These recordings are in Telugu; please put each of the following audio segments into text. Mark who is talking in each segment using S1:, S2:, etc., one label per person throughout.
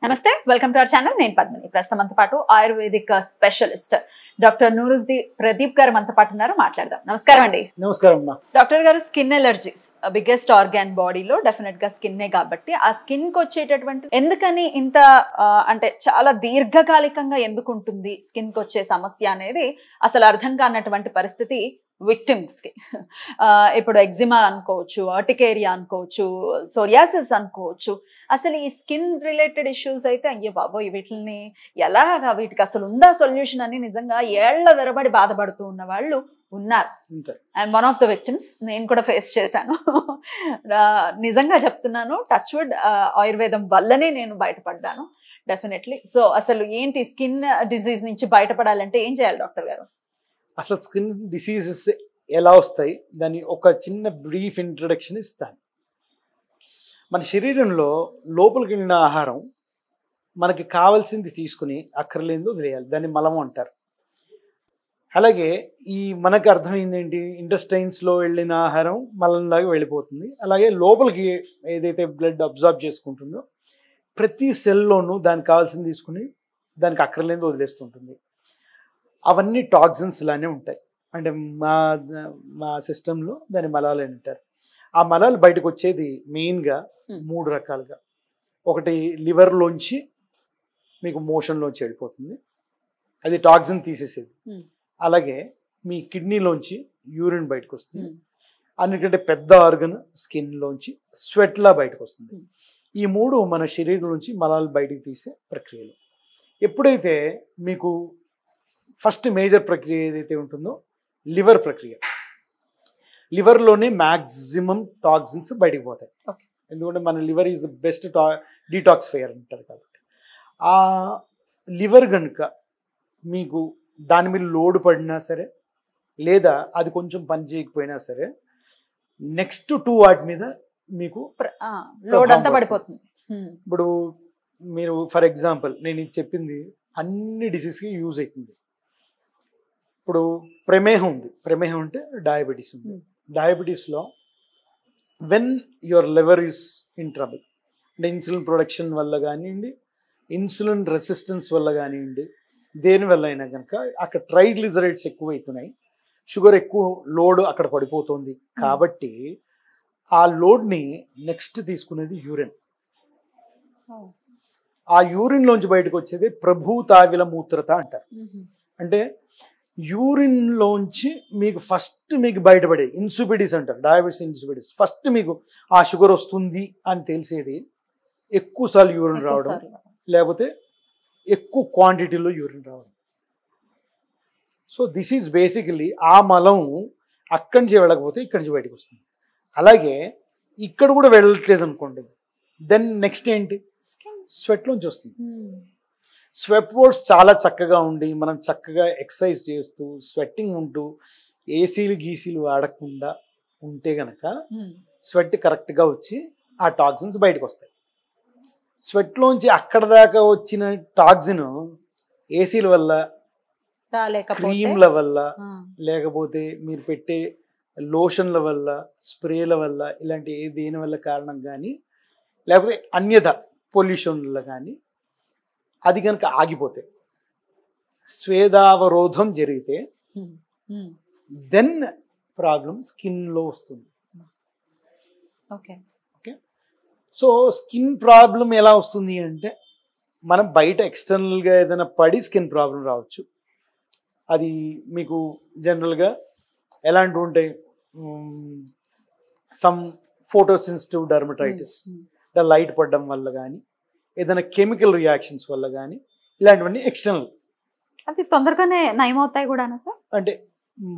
S1: నమస్తే, వెల్కమ్ టు అవర్ ఛానల్. నేను పద్మిని. ప్రస్తుతం మనతో పాటు ఆయుర్వేదిక్ స్పెషలిస్ట్ డాక్టర్ నూరుజీ ప్రదీప్ గారు మనతో పాటు ఉన్నారు. మాట్లాడదాం. నమస్కారం అండి.
S2: నమస్కారం అమ్మా.
S1: డాక్టర్ గారు, స్కిన్ ఎలర్జీస్ బిగ్గెస్ట్ ఆర్గాన్ బాడీలో డెఫినెట్ గా స్కిన్నే కాబట్టి ఆ స్కిన్ కి వచ్చేటటువంటి ఎందుకని ఇంత అంటే చాలా దీర్ఘకాలికంగా ఎందుకు ఉంటుంది స్కిన్ కి వచ్చే సమస్య అనేది అసలు అర్థం కానటువంటి పరిస్థితి విక్టిమ్స్ కి. ఇప్పుడు ఎగ్జిమా అనుకోవచ్చు, ఆర్టికేరియా అనుకోవచ్చు, సోరియాసిస్ అనుకోవచ్చు. అసలు ఈ స్కిన్ రిలేటెడ్ ఇష్యూస్ అయితే అయ్యో బాబోయ్ వీటిని ఎలాగా, వీటికి అసలు ఉందా సొల్యూషన్ అని నిజంగా ఏళ్ల తరబడి బాధపడుతూ ఉన్న వాళ్ళు ఉన్నారు. And one of the victims నేను కూడా ఫేస్ చేశాను. నిజంగా చెప్తున్నాను, టచ్ వుడ్ ఆయుర్వేదం వల్లనే నేను బయటపడ్డాను డెఫినెట్లీ. సో అసలు ఏంటి స్కిన్ డిజీజ్ నుంచి బయటపడాలంటే ఏం చేయాలి డాక్టర్ గారు?
S2: అసలు స్కిన్ డిసీజెస్ ఎలా వస్తాయి, దాని ఒక చిన్న బ్రీఫ్ ఇంట్రడక్షన్ ఇస్తాను. మన శరీరంలో లోపలికి వెళ్ళిన ఆహారం మనకి కావాల్సింది తీసుకుని అక్కర్లేదో వదిలేయాలి, దాన్ని మలము అంటారు. అలాగే ఈ మనకు అర్థమైంది ఏంటి, ఇంటెస్టైన్స్లో వెళ్ళిన ఆహారం మలంలాగా వెళ్ళిపోతుంది. అలాగే లోపలికి ఏదైతే బ్లడ్ అబ్జార్బ్ చేసుకుంటుందో ప్రతి సెల్లోనూ దానికి కావాల్సింది తీసుకుని దానికి అక్కర్లేదో వదిలేస్తుంటుంది. అవన్నీ టాక్సిన్స్ లానే ఉంటాయి. అంటే మా సిస్టంలో దాని మలాలు అని అంటారు. ఆ మలాలు బయటకు వచ్చేది మెయిన్గా 3 రకాలుగా. ఒకటి లివర్లోంచి మీకు మోషన్లోంచి వెళ్ళిపోతుంది, అది టాక్సిన్ తీసేసేది. అలాగే మీ కిడ్నీలోంచి యూరిన్ బయటకు వస్తుంది. అన్నిటికంటే పెద్ద ఆర్గన్ స్కిన్లోంచి స్వెట్లా బయటకు వస్తుంది. ఈ 3 మన శరీరం నుంచి మలాలు బయటకు తీసే ప్రక్రియలు. ఎప్పుడైతే మీకు ఫస్ట్ మేజర్ ప్రక్రియ ఏదైతే ఉంటుందో లివర్ ప్రక్రియ, లివర్లోనే మ్యాక్సిమం టాక్సిన్స్ బయటకు పోతాయి. ఎందుకంటే మన లివర్ ఈజ్ ద బెస్ట్ డీటాక్సిఫైయర్ అంటారు కాబట్టి. ఆ లివర్ కనుక మీకు దాని మీద లోడ్ పడినా సరే, లేదా అది కొంచెం పని చేయకపోయినా సరే, నెక్స్ట్ 2 వాటి మీద మీకు
S1: లోడ్ అంతా పడిపోతుంది.
S2: ఇప్పుడు మీరు ఫర్ ఎగ్జాంపుల్ నేను ఇది చెప్పింది అన్ని డిసీజ్కి యూజ్ అవుతుంది. ఇప్పుడు ప్రమేహం ఉంది, ప్రమేహం అంటే డయాబెటీస్ ఉంది. డయాబెటీస్లో when your liver is in trouble, అంటే ఇన్సులిన్ ప్రొడక్షన్ వల్ల కానివ్వండి, ఇన్సులిన్ రెసిస్టెన్స్ వల్ల కానివ్వండి, దేనివల్ల అయినా కనుక అక్కడ ట్రైగ్లిజరైడ్స్ ఎక్కువ అవుతున్నాయి, షుగర్ ఎక్కువ లోడ్ అక్కడ పడిపోతుంది. కాబట్టి ఆ లోడ్ని నెక్స్ట్ తీసుకునేది యూరిన్. ఆ యూరిన్లోంచి బయటకు వచ్చేది ప్రభూతావిల మూత్రత అంటారు. అంటే యూరిన్లోంచి మీకు ఫస్ట్ మీకు బయటపడే ఇన్సుపిడిస్ అంటారు, డయాబెటీస్ ఇన్సుపిడిస్. ఫస్ట్ మీకు ఆ షుగర్ వస్తుంది అని తెలిసేది ఎక్కువసార్లు యూరిన్ రావడం, లేకపోతే ఎక్కువ క్వాంటిటీలో యూరిన్ రావడం. సో దిస్ ఈజ్ బేసికలీ ఆ మలం అక్కడి నుంచి వెళ్ళకపోతే ఇక్కడి నుంచి బయటకు వస్తుంది. అలాగే ఇక్కడ కూడా వెళ్ళట్లేదు అనుకోండి, దెన్ నెక్స్ట్ ఏంటి, స్వెట్లోంచి వస్తుంది. స్వెట్ వర్డ్స్ చాలా చక్కగా ఉండి మనం చక్కగా ఎక్సర్సైజ్ చేస్తూ స్వెట్టింగ్ ఉంటూ ఏసీలు గీసీలు వాడకుండా ఉంటే గనక స్వెట్ కరెక్ట్గా వచ్చి ఆ టాక్సిన్స్ బయటకు వస్తాయి. స్వెట్లోంచి అక్కడ దాకా వచ్చిన టాక్సిన్ ఏసీల వల్ల, క్రీమ్ల వల్ల, లేకపోతే మీరు పెట్టే లోషన్ల వల్ల, స్ప్రేల వల్ల, ఇలాంటి దేని వల్ల కారణం కానీ, లేకపోతే అన్యథ పొల్యూషన్ల కానీ అది కనుక ఆగిపోతే, స్వేదావరోధం జరిగితే దెన్ ప్రాబ్లం స్కిన్లో వస్తుంది. ఓకే. సో స్కిన్ ప్రాబ్లం ఎలా వస్తుంది అంటే, మనం బయట ఎక్స్టర్నల్గా ఏదైనా పడి స్కిన్ ప్రాబ్లం రావచ్చు. అది మీకు జనరల్గా ఎలాంటివి ఉంటాయి, సమ్ ఫోటోసెన్సిటివ్ డర్మటైటిస్, లైట్ పడడం వల్ల కానీ, ఏదైనా కెమికల్ రియాక్షన్స్ వల్ల కానీ, ఇలాంటివన్నీ ఎక్స్టర్నల్.
S1: అది తొందరగానే నయమవుతాయి కూడా సార్,
S2: అంటే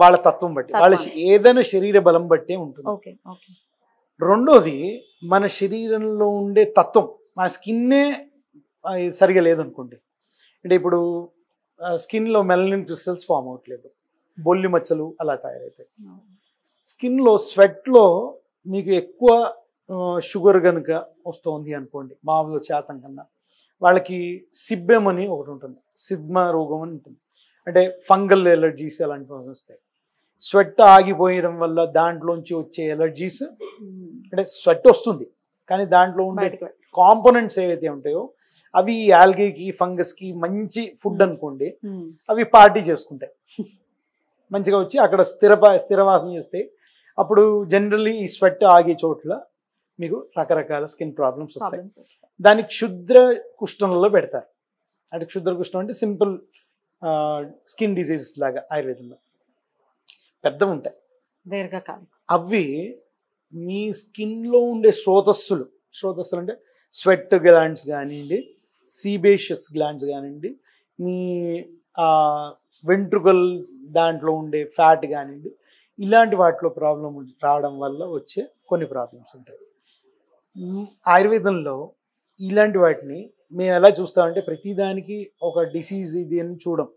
S2: వాళ్ళ తత్వం బట్టి, వాళ్ళ ఏదైనా శరీర బలం బట్టే ఉంటుంది. రెండోది మన శరీరంలో ఉండే తత్వం, మన స్కిన్నే సరిగా లేదనుకోండి. అంటే ఇప్పుడు స్కిన్లో మెలనిన్ క్రిస్టల్స్ ఫామ్ అవ్వట్లేదు, బొల్లి మచ్చలు అలా తయారవుతాయి. స్కిన్లో స్వెట్లో మీకు ఎక్కువ షుగర్ కనుక వస్తుంది అనుకోండి, మామూలు శాతం కన్నా, వాళ్ళకి సిబ్బెం అని ఒకటి ఉంటుంది, సిగ్మా రోగం అని ఉంటుంది. అంటే ఫంగల్ ఎలర్జీస్ అలాంటివి వస్తాయి. స్వెట్ ఆగిపోయడం వల్ల దాంట్లోంచి వచ్చే ఎలర్జీస్, అంటే స్వెట్ వస్తుంది కానీ దాంట్లో ఉండే కాంపోనెంట్స్ ఏవైతే ఉంటాయో అవి ఆల్గేకి ఫంగస్కి మంచి ఫుడ్ అనుకోండి, అవి పార్టీ చేసుకుంటాయి, మంచిగా వచ్చి అక్కడ స్థిరవాసన చేస్తాయి. అప్పుడు జనరల్లీ ఈ స్వెట్ ఆగే చోట్ల మీకు రకరకాల స్కిన్ ప్రాబ్లమ్స్ వస్తాయి. దానికి క్షుద్ర కుష్ఠంలో పెడతారు. అంటే క్షుద్ర కుష్ఠం అంటే సింపుల్ స్కిన్ డిసీజెస్ లాగా ఆయుర్వేదంలో పెద్దవి ఉంటాయి.
S1: దీర్ఘకాలిక
S2: అవి మీ స్కిన్లో ఉండే స్రోతస్సులు అంటే స్వెట్ గ్లాండ్స్ కానివ్వండి, సీబేషియస్ గ్లాండ్స్ కానివ్వండి, మీ వెంట్రుకల్ దాంట్లో ఉండే ఫ్యాట్ కానివ్వండి, ఇలాంటి వాటిలో ప్రాబ్లం రావడం వల్ల వచ్చే కొన్ని ప్రాబ్లమ్స్ ఉంటాయి. ఆయుర్వేదంలో ఇలాంటి వాటిని మేము ఎలా చూస్తామంటే ప్రతిదానికి ఒక డిసీజ్ ఇది అని చూడం,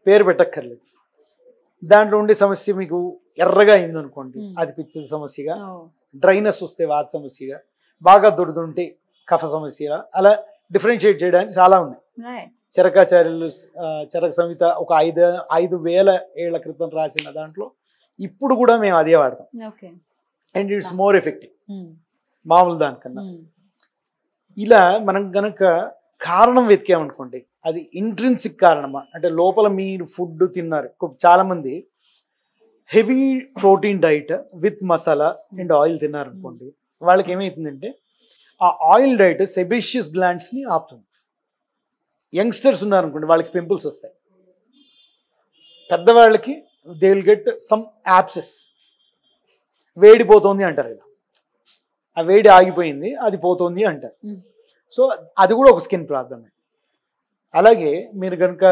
S2: పేరు పెట్టక్కర్లేదు. దాంట్లో ఉండే సమస్య మీకు ఎర్రగా అయిందనుకోండి, అది పిచ్చ సమస్యగా, డ్రైనెస్ వస్తే వాత సమస్యగా, బాగా దురదుంటే కఫ సమస్యగా, అలా డిఫరెన్షియేట్ చేయడానికి చాలా ఉన్నాయి. చరకాచార్యులు చరక సంహిత ఒక 5,000 ఏళ్ల క్రితం రాసిన దాంట్లో ఇప్పుడు కూడా మేము అదే వాడతాం. అండ్ ఇట్స్ మోర్ ఎఫెక్టివ్ మామూలు దానికన్నా. ఇలా మనం గనక కారణం వెతికామనుకోండి, అది ఇంట్రిన్సిక్ కారణమా అంటే లోపల మీరు ఫుడ్ తిన్నారు. చాలా మంది heavy protein diet with masala and oil తిన్నారనుకోండి, వాళ్ళకి ఏమవుతుందంటే ఆ ఆయిల్ డైట్ సెబేషియస్ గ్లాండ్స్ని ఆపుతుంది. యంగ్స్టర్స్ ఉన్నారనుకోండి, వాళ్ళకి పింపుల్స్ వస్తాయి. పెద్దవాళ్ళకి they will get some abscesses, వేడిపోతుంది అంటారు కదా, ఆ వేడి ఆగిపోయింది అది పోతుంది అంటారు. సో అది కూడా ఒక స్కిన్ ప్రాబ్లమే. అలాగే మీరు కనుక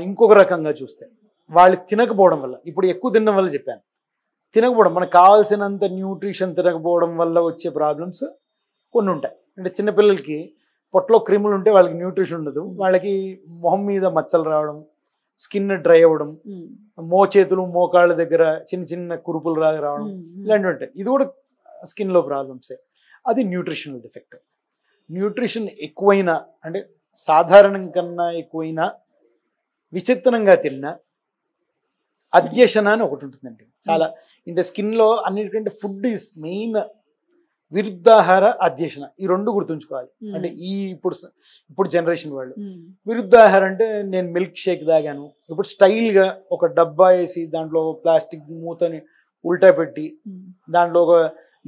S2: ఇంకొక రకంగా చూస్తే వాళ్ళు తినకపోవడం వల్ల, ఇప్పుడు ఎక్కువ తినడం వల్ల చెప్పాను, తినకపోవడం మనకు కావాల్సినంత న్యూట్రిషన్ తినకపోవడం వల్ల వచ్చే ప్రాబ్లమ్స్ కొన్ని ఉంటాయి. అంటే చిన్నపిల్లలకి పొట్టలో క్రిములు ఉంటే వాళ్ళకి న్యూట్రిషన్ ఉండదు, వాళ్ళకి మొహం మీద మచ్చలు రావడం, స్కిన్ డ్రై అవ్వడం, మోచేతులు మోకాళ్ళ దగ్గర చిన్న చిన్న కురుపులు రావడం, ఇలాంటివి ఉంటాయి. ఇది కూడా స్కిన్లో ప్రాబ్లమ్సే. అది న్యూట్రిషనల్ డిఫెక్ట్. న్యూట్రిషన్ ఎక్కువైనా అంటే సాధారణం కన్నా ఎక్కువైనా విచిత్రంగా తిన్నా అధ్యసన అని ఒకటి ఉంటుందండి. చాలా అంటే స్కిన్లో అన్నిటికంటే ఫుడ్ ఈజ్ మెయిన్. విరుద్ధాహార అధ్యసన, ఈ రెండు గుర్తుంచుకోవాలి. అంటే ఇప్పుడు జనరేషన్ వాళ్ళు విరుద్ధాహారం అంటే నేను మిల్క్ షేక్ తాగాను, ఇప్పుడు స్టైల్గా ఒక డబ్బా వేసి దాంట్లో ప్లాస్టిక్ మూతని ఉల్టా పెట్టి దాంట్లో ఒక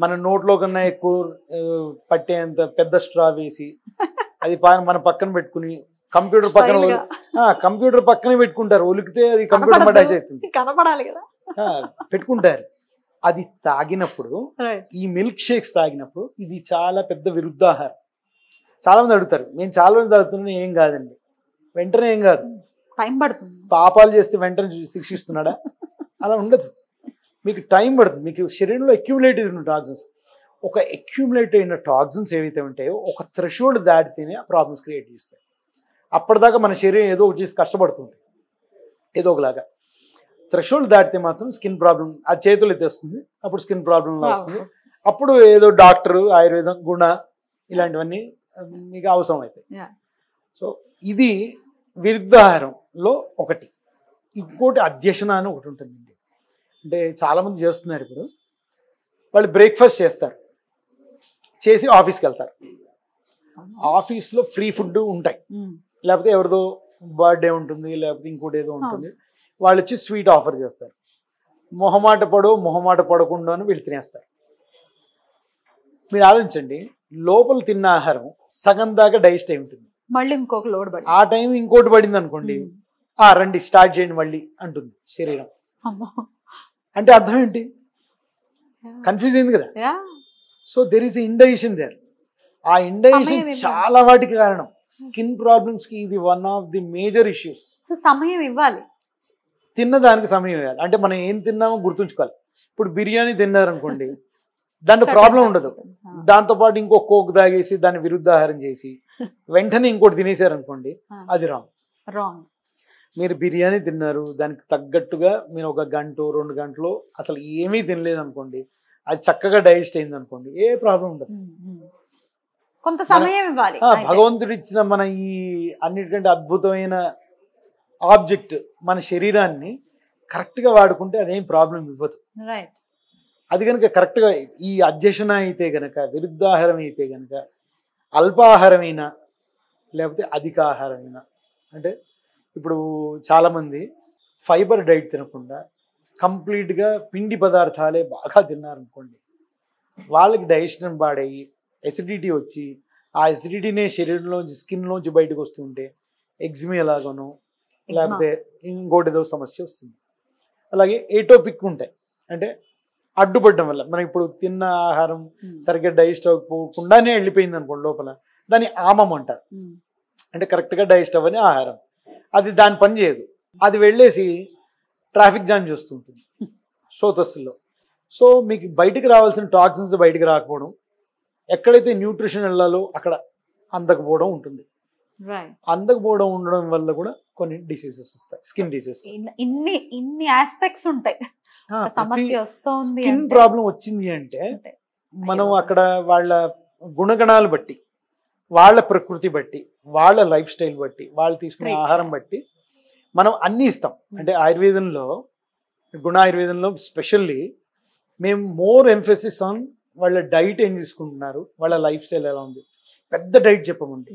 S2: మన నోట్లో కన్నా ఎక్కువ పట్టేంత పెద్ద స్ట్రా వేసి అది మన పక్కన పెట్టుకుని కంప్యూటర్ పక్కనే పెట్టుకుంటారు, ఒలికితే అది కంప్యూటర్ అటాచ్ అవుతుంది,
S1: కనపడాలి కదా,
S2: పెట్టుకుంటారు. అది తాగినప్పుడు, ఈ మిల్క్ షేక్స్ తాగినప్పుడు ఇది చాలా పెద్ద విరుద్ధాహారం. చాలా మంది అడుగుతారు, మేము చాలా మంది తాగుతున్నాం, ఏం కాదండి. వెంటనే ఏం కాదు,
S1: టైం పడుతుంది.
S2: పాపాలు చేస్తే వెంటనే శిక్షిస్తున్నాడా? అలా ఉండదు, మీకు టైం పడుతుంది. మీకు శరీరంలో అక్యూములేట్ అయిన టాక్సిన్స్, ఒక అక్యూములేట్ అయిన టాక్సిన్స్ ఏవైతే ఉంటాయో ఒక థ్రెషోల్డ్ దాటితేనే ఆ ప్రాబ్లమ్స్ క్రియేట్ చేస్తాయి. అప్పటిదాకా మన శరీరం ఏదో ఒక చేసి కష్టపడుతుంది, ఏదో ఒకలాగా. థ్రెషోల్డ్ దాటితే మాత్రం స్కిన్ ప్రాబ్లం ఆ చేతులు ఎత్తేస్తుంది, అప్పుడు స్కిన్ ప్రాబ్లంలో వస్తుంది. అప్పుడు ఏదో డాక్టరు, ఆయుర్వేదం, గుణ ఇలాంటివన్నీ మీకు అవసరం అవుతాయి. సో ఇది విరుద్ధాహారంలో ఒకటి. ఇంకోటి అధ్యసన అని ఒకటి ఉంటుందండి. అంటే చాలామంది చేస్తున్నారు, ఇప్పుడు వాళ్ళు బ్రేక్ఫాస్ట్ చేస్తారు, చేసి ఆఫీస్కి వెళ్తారు. ఆఫీస్లో ఫ్రీ ఫుడ్ ఉంటాయి, లేకపోతే ఎవరిదో బర్త్డే ఉంటుంది, లేకపోతే ఇంకోటి ఏదో ఉంటుంది, వాళ్ళు వచ్చి స్వీట్ ఆఫర్ చేస్తారు. మొహమాట పడకుండా అని వీళ్ళు తినేస్తారు. మీరు ఆలోచించండి, లోపల తిన్న ఆహారం సగం దాకా డైజెస్ట్ అయి ఉంటుంది,
S1: మళ్ళీ ఇంకొక లోడ్ పడి
S2: ఆ టైం ఇంకోటి పడింది అనుకోండి, రండి స్టార్ట్ చేయండి మళ్ళీ అంటుంది శరీరం. అంటే అర్థం ఏంటి? కన్ఫ్యూజ్ అయింది కదా. So there is indigestion there. ఆ ఇండైజెషన్ చాలా వాటికి కారణం. స్కిన్ ప్రాబ్లమ్స్ కి ఇది one of the major issues.
S1: So సమయం ఇవ్వాలి,
S2: తిన్నదానికి సమయం ఇవ్వాలి. అంటే మనం ఏం తిన్నామో గుర్తుంచుకోవాలి. ఇప్పుడు బిర్యానీ తిన్నారనుకోండి, దాంట్లో ప్రాబ్లం ఉండదు, దాంతోపాటు ఇంకో కోక్ తాగేసి దాన్ని విరుద్ధాహారం చేసి వెంటనే ఇంకోటి తినేసారనుకోండి, అది
S1: రాంగ్.
S2: మీరు బిర్యానీ తిన్నారు, దానికి తగ్గట్టుగా మీరు 1 గంట 2 గంటలు అసలు ఏమీ తినలేదు అనుకోండి, అది చక్కగా డైజెస్ట్ అయింది అనుకోండి, ఏ ప్రాబ్లం ఉండదు.
S1: కొంత సమయం ఇవ్వాలి.
S2: భగవంతుడు ఇచ్చిన మన ఈ అన్నిటికంటే అద్భుతమైన ఆబ్జెక్ట్ మన శరీరాన్ని కరెక్ట్గా వాడుకుంటే అదేం ప్రాబ్లం ఇవ్వదు. అది కనుక కరెక్ట్గా, ఈ అధ్యసన అయితే కనుక, విరుద్ధాహారం అయితే కనుక, అల్పాహారమైన, 1 పూట 2 పూటలు 3 పూటలు తిన్నా, 4 పూటలు తిన్నా, 5 పూటలు తిన్నా, 6 పూటలు తిన్నా, 7 పూటలు తిన్నా, అల్పాహారమైన లేకపోతే అధిక ఆహారమైనా. అంటే ఇప్పుడు చాలామంది ఫైబర్ డైట్ తినకుండా కంప్లీట్గా పిండి పదార్థాలే బాగా తిన్నారనుకోండి, వాళ్ళకి డైజెషన్ పాడయ్యి ఎసిడిటీ వచ్చి ఆ ఎసిడిటీనే శరీరంలోంచి స్కిన్లోంచి బయటకు వస్తుంటే ఎగ్జిమీ ఎలాగనో లేకపోతే ఇంకోటి ఏదో సమస్య వస్తుంది. అలాగే ఏటోపిక్ ఉంటాయి, అంటే అడ్డుపడడం వల్ల మనం ఇప్పుడు తిన్న ఆహారం సరిగ్గా డైజెస్ట్ అవ్వకుండానే వెళ్ళిపోయింది అనుకోండి లోపల, దాన్ని ఆమం అంటారు. అంటే కరెక్ట్గా డైజెస్ట్ అవ్వని ఆహారం, అది దాని పని చేయదు, అది వెళ్ళేసి ట్రాఫిక్ జామ్ చేస్తుంటుంది శ్రోతస్సులో. సో మీకు బయటికి రావాల్సిన టాక్సిన్స్ బయటికి రాకపోవడం, ఎక్కడైతే న్యూట్రిషన్ వెళ్ళాలో అక్కడ అందకపోవడం ఉంటుంది. అందకపోవడం ఉండడం వల్ల కూడా కొన్ని డిసీజెస్ వస్తాయి, స్కిన్ డిసీజెస్.
S1: ఇన్ని ఆస్పెక్ట్స్ ఉంటాయి. సమస్య వస్తుంది,
S2: స్కిన్ ప్రాబ్లం వచ్చింది అంటే మనం అక్కడ వాళ్ళ గుణగణాలు బట్టి, వాళ్ళ ప్రకృతి బట్టి, వాళ్ళ లైఫ్ స్టైల్ బట్టి, వాళ్ళు తీసుకునే ఆహారం బట్టి మనం అన్నీ ఇస్తాం. అంటే ఆయుర్వేదంలో, గుణ ఆయుర్వేదంలో స్పెషల్లీ మేము మోర్ ఎంఫసిస్ ఆన్ వాళ్ళ డైట్ ఏం తీసుకుంటున్నారు, వాళ్ళ లైఫ్ స్టైల్ ఎలా ఉంది. పెద్ద డైట్ చెప్పమండి,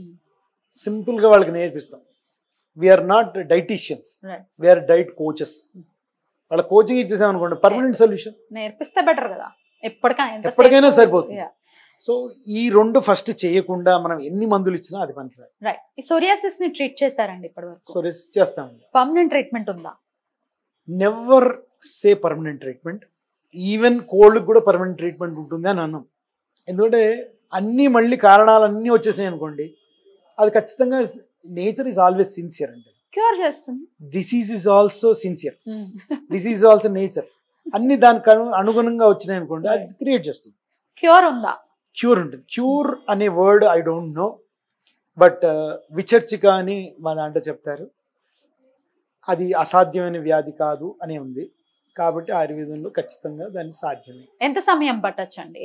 S2: సింపుల్గా వాళ్ళకి నేర్పిస్తాం. We are not dieticians, we are diet coaches. వాళ్ళ కోచింగ్ ఇచ్చేసాం అనుకోండి, పర్మనెంట్ సొల్యూషన్.
S1: నేర్పిస్తే బెటర్ కదా,
S2: ఎప్పటికైనా సరిపోతుంది. సో ఈ రెండు ఫస్ట్ చేయకుండా మనం ఎన్ని మందులు ఇచ్చినా అది పనికిరాదు.
S1: రైట్. ఈ సోరియాసిస్ ని ట్రీట్ చేశారండి ఇప్పటివరకు?
S2: సోరియాసిస్ చేస్తామండి.
S1: పర్మనెంట్ ట్రీట్మెంట్ ఉందా?
S2: Never say permanent treatment. Even కోల్డ్కి కూడా పర్మనెంట్ ట్రీట్మెంట్ ఉంటుంది అని అన్నాం. ఎందుకంటే అన్నీ మళ్ళీ కారణాలన్నీ వచ్చేసినాయి అనుకోండి, అది ఖచ్చితంగా నేచర్ ఈజ్ ఆల్వేస్ సిన్సియర్ అంటే
S1: క్యూర్ చేస్తుంది.
S2: Disease is also sincere, disease also nature. అన్ని దానికి అనుగుణంగా వచ్చినాయి అనుకోండి, అది క్రియేట్ చేస్తుంది.
S1: క్యూర్ ఉందా?
S2: క్యూర్ ఉంటుంది. క్యూర్ అనే word I don't know, but విచర్చిక అని మా దాంట్లో చెప్తారు. అది అసాధ్యమైన వ్యాధి కాదు అని ఉంది, కాబట్టి ఆయుర్వేదంలో ఖచ్చితంగా దాన్ని సాధ్యమే.
S1: ఎంత సమయం పట్టొచ్చండి?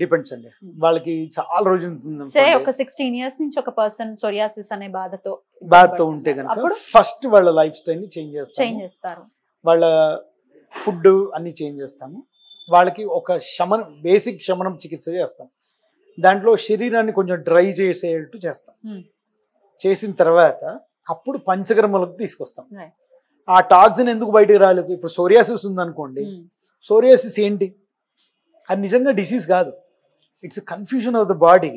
S2: డిపెండ్స్ అండి, వాళ్ళకి చాలా రోజులు ఉంటుంది.
S1: ఒక 16 years నుంచి ఒక పర్సన్ సోరియాసిస్ అనే బాధతో
S2: ఉంటే కనుక ఫస్ట్ వాళ్ళ లైఫ్ స్టైల్ ని చేంజ్ చేస్తారు, వాళ్ళ ఫుడ్ అన్ని చేంజ్ చేస్తాము. వాళ్ళకి ఒక బేసిక్ శమనం చికిత్స చేస్తాం. దాంట్లో శరీరాన్ని కొంచెం డ్రై చేసేటట్టు చేస్తాం. చేసిన తర్వాత అప్పుడు పంచకర్మలకు తీసుకొస్తాం. ఆ టాక్సిన్ ఎందుకు బయటకు రాలేదు? ఇప్పుడు సోరియాసిస్ ఉందనుకోండి, సోరియాసిస్ ఏంటి? అది నిజంగా డిసీజ్ కాదు, it's confusion of the body.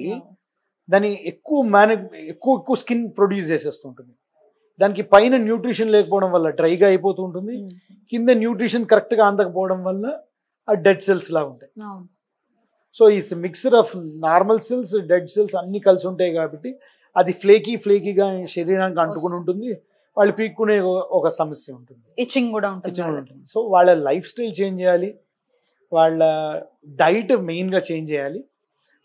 S2: దాన్ని ఎక్కువ స్కిన్ ప్రొడ్యూస్ చేసేస్తుంటుంది. దానికి పైన న్యూట్రిషన్ లేకపోవడం వల్ల డ్రైగా అయిపోతూ ఉంటుంది, కింద న్యూట్రిషన్ కరెక్ట్గా అందకపోవడం వల్ల ఆ డెడ్ సెల్స్ లాగా ఉంటాయి. So it's mixer of normal cells, dead cells అన్ని కలిసి ఉంటాయి. కాబట్టి అది ఫ్లేకీగా శరీరానికి అంటుకుని ఉంటుంది. వాళ్ళు పీక్కునే ఒక సమస్య ఉంటుంది,
S1: ఇచ్చింగ్ కూడా ఉంటుంది.
S2: సో వాళ్ళ లైఫ్ స్టైల్ చేంజ్ చేయాలి, వాళ్ళ డైట్ మెయిన్గా చేంజ్ చేయాలి.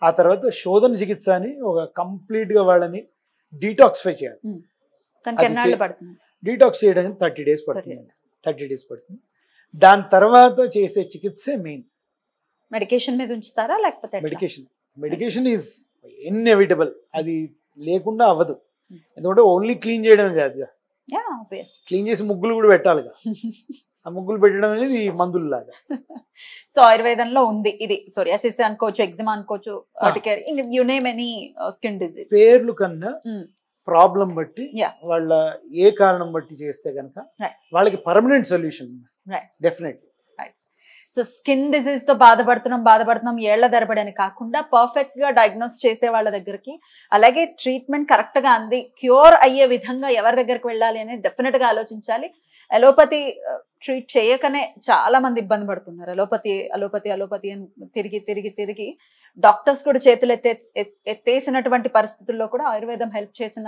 S2: ఆ తర్వాత శోధన చికిత్స అని ఒక కంప్లీట్గా వాళ్ళని డీటాక్సిఫై చేయాలి. డీటాక్స్ చేయడానికి 30 days పడుతుంది. దాని తర్వాత చేసే చికిత్సే మెయిన్.
S1: మెడికేషన్ మీద ఉంచుతారా లేకపోతే?
S2: మెడికేషన్ ఈజ్ ఇన్ఎవిటబుల్, అది లేకుండా అవ్వదు. ఎందుకంటే ఓన్లీ క్లీన్ చేయడం కాదు, క్లీన్ చేసి ముగ్గులు కూడా పెట్టాలిగా. ఆ ముగ్గులు పెట్టడం అనేది మందులు లాగా.
S1: సో ఆయుర్వేదంలో ఉంది ఇది. సోరియాసిస్ అనుకోవచ్చు, ఎగ్జిమా అనుకోవచ్చు, you name any skin disease.
S2: పేర్లు కన్నా ప్రాబ్లం బట్టి, వాళ్ళ ఏ కారణం బట్టి చేస్తే కనుక వాళ్ళకి permanent solution definitely.
S1: So skin disease తో బాధపడుతున్నాం ఏళ్ల తరబడి అని కాకుండా పర్ఫెక్ట్ గా డయాగ్నోస్ చేసే వాళ్ళ దగ్గరికి, అలాగే ట్రీట్మెంట్ కరెక్ట్ గా అంది క్యూర్ అయ్యే విధంగా ఎవరి దగ్గరికి వెళ్ళాలి అనేది డెఫినెట్ గా ఆలోచించాలి. అలోపతి ట్రీట్ చేయకనే చాలా మంది ఇబ్బంది పడుతున్నారు. అలోపతి అని తిరిగి డాక్టర్స్ కూడా చేతులు ఎత్తేసినటువంటి పరిస్థితుల్లో కూడా ఆయుర్వేదం హెల్ప్ చేసిన